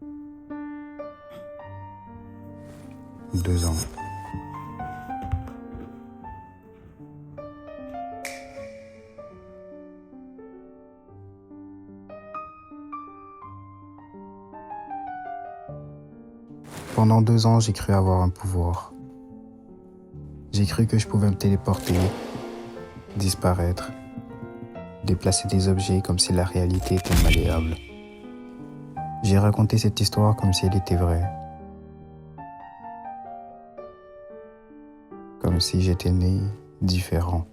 2 ans. Pendant 2 ans, j'ai cru avoir un pouvoir. J'ai cru que je pouvais me téléporter, disparaître, déplacer des objets comme si la réalité était malléable. J'ai raconté cette histoire comme si elle était vraie. Comme si j'étais né différent.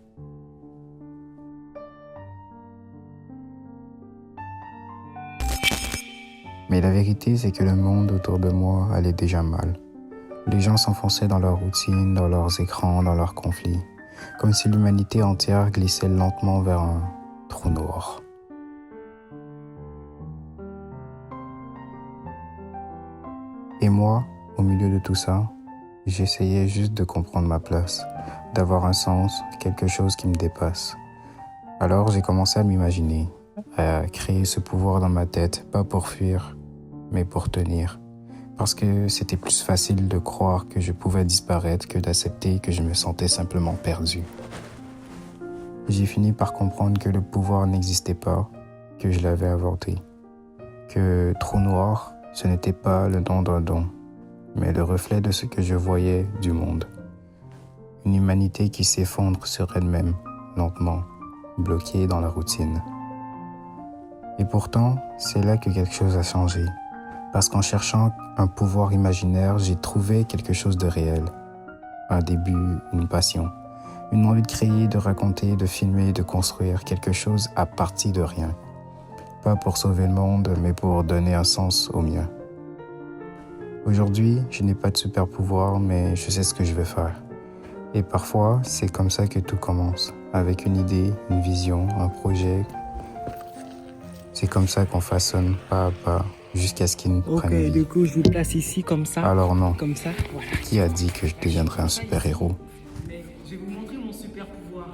Mais la vérité, c'est que le monde autour de moi allait déjà mal. Les gens s'enfonçaient dans leur routine, dans leurs écrans, dans leurs conflits, comme si l'humanité entière glissait lentement vers un trou noir. Et moi, au milieu de tout ça, j'essayais juste de comprendre ma place, d'avoir un sens, quelque chose qui me dépasse. Alors j'ai commencé à m'imaginer, à créer ce pouvoir dans ma tête, pas pour fuir, mais pour tenir. Parce que c'était plus facile de croire que je pouvais disparaître que d'accepter que je me sentais simplement perdu. J'ai fini par comprendre que le pouvoir n'existait pas, que je l'avais inventé. Que trou noir, ce n'était pas le nom d'un don, mais le reflet de ce que je voyais du monde. Une humanité qui s'effondre sur elle-même, lentement, bloquée dans la routine. Et pourtant, c'est là que quelque chose a changé. Parce qu'en cherchant un pouvoir imaginaire, j'ai trouvé quelque chose de réel. Un début, une passion. Une envie de créer, de raconter, de filmer, de construire quelque chose à partir de rien. Pas pour sauver le monde, mais pour donner un sens au mien. Aujourd'hui, je n'ai pas de super pouvoir, mais je sais ce que je veux faire. Et parfois, c'est comme ça que tout commence. Avec une idée, une vision, un projet. C'est comme ça qu'on façonne pas à pas, jusqu'à ce qu'il nous prenne vie. Ok, du coup, je vous place ici comme ça. Alors non. Comme ça, voilà. Qui a dit que je deviendrais un super-héros? Mais je vais vous montrer mon super pouvoir.